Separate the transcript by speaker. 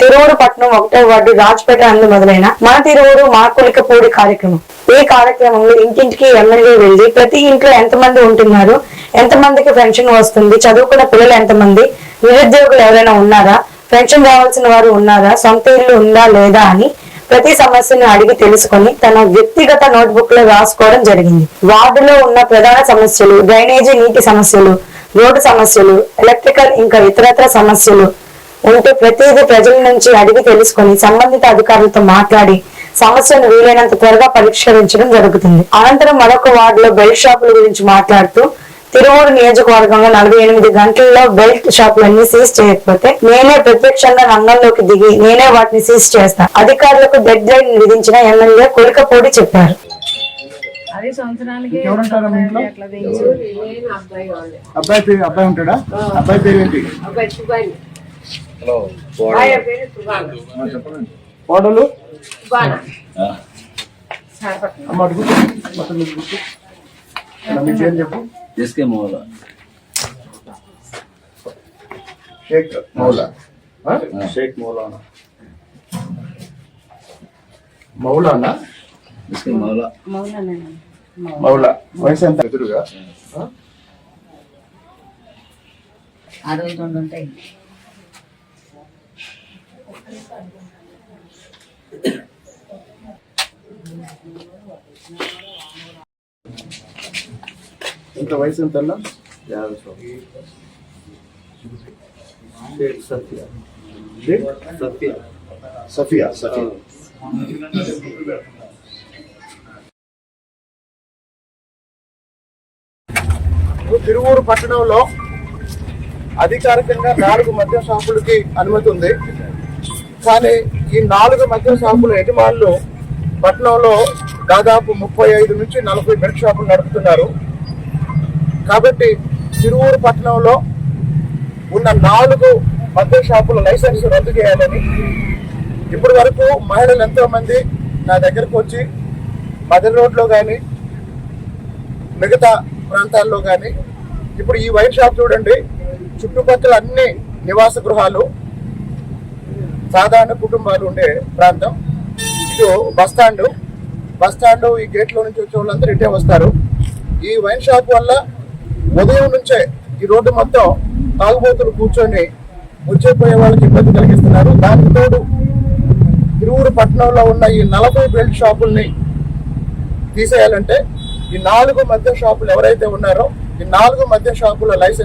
Speaker 1: తిరువురు పట్టణం 1వ వార్డు రాజ్పేట అందు మొదలైన మన తిరువురు మా కొలికపూడి కార్యక్రమం. ఈ కార్యక్రమంలో ఇంటింటికి ఎమ్మెల్యే వెళ్లి ప్రతి ఇంట్లో ఎంతమంది ఉంటున్నారు, ఎంతమందికి పెన్షన్ వస్తుంది, చదువుకున్న పిల్లలు ఎంతమంది, నిరుద్యోగులు ఎవరైనా ఉన్నారా, పెన్షన్ రావాల్సిన వారు ఉన్నారా, సొంత ఇల్లు ఉందా లేదా అని ప్రతి సమస్యను అడిగి తెలుసుకుని తన వ్యక్తిగత నోట్బుక్ లో రాసుకోవడం జరిగింది. వార్డులో ఉన్న ప్రధాన సమస్యలు, డ్రైనేజీ నీటి సమస్యలు, రోడ్డు సమస్యలు, ఎలక్ట్రికల్ ఇంకా ఇతరత్ర సమస్యలు ఉంటే ప్రతిదీ ప్రజల నుంచి అడిగి తెలుసుకుని సంబంధిత అధికారులతో మాట్లాడి సమస్యను వీలైనంత త్వరగా పరిష్కరించడం జరుగుతుంది. అనంతరం మరొక వార్డులో బెల్ట్ షాపుల గురించి మాట్లాడుతూ తిరువూరు నియోజకవర్గంలో 48 గంటల్లో బెల్ట్ షాపులన్నీ సీజ్ చేయకపోతే నేనే ప్రత్యక్షంగా రంగంలోకి దిగి నేనే వాటిని సీజ్ చేస్తాను. అధికారులకు డెడ్ లైన్ విధించిన ఎమ్మెల్యే కొలికపూడి చెప్పారు.
Speaker 2: చెప్పు. SK Moula, Shaik Moula, Shaik Moulana, Moulana, SK Moula, Moula. వయసు ఎంత? ఎదురుగా
Speaker 3: 62 ఉంటాయి.
Speaker 2: ఇంత వయసు ఎంత? 50. షేక్ సఫియా, షేక్ సఫియా, సఫియా, సఫియా. తిరువూరు పట్టణంలో అధికారికంగా 4 మద్యం షాపులకి అనుమతి ఉంది. కానీ ఈ 4 మద్యం షాపుల యజమానులు పట్టణంలో దాదాపు 35 నుంచి 40 బెల్ట్ షాపులు నడుపుతున్నారు. కాబట్టి తిరువూరు పట్టణంలో ఉన్న 4 మద్యం షాపుల లైసెన్స్ రద్దు చేయాలని ఇప్పటి వరకు మహిళలు ఎంతో మంది నా దగ్గరకు వచ్చి మదర్ రోడ్లో కానీ మిగతా ప్రాంతాల్లో కానీ, ఇప్పుడు ఈ వైన్ షాప్ చూడండి, చుట్టుపక్కల అన్ని నివాస గృహాలు, సాధారణ కుటుంబాలు ఉండే ప్రాంతం. ఇటు బస్టాండ్ ఈ గేట్లో నుంచి వచ్చే వాళ్ళందరూ ఇటే వస్తారు. ఈ వైన్ షాప్ వల్ల ఉదయం నుంచే ఈ రోడ్డు మొత్తం తాగుబోతులు కూర్చొని వచ్చేపోయే వాళ్ళకి ఇబ్బంది కలిగిస్తున్నారు. దానికి తోడు తిరువూరు పట్టణంలో ఉన్న ఈ 40 బెల్ట్ షాపుల్ని తీసేయాలంటే ఈ 4 మద్యం షాపులు ఎవరైతే ఉన్నారో ఈ 4 మద్యం షాపుల లైసెన్స్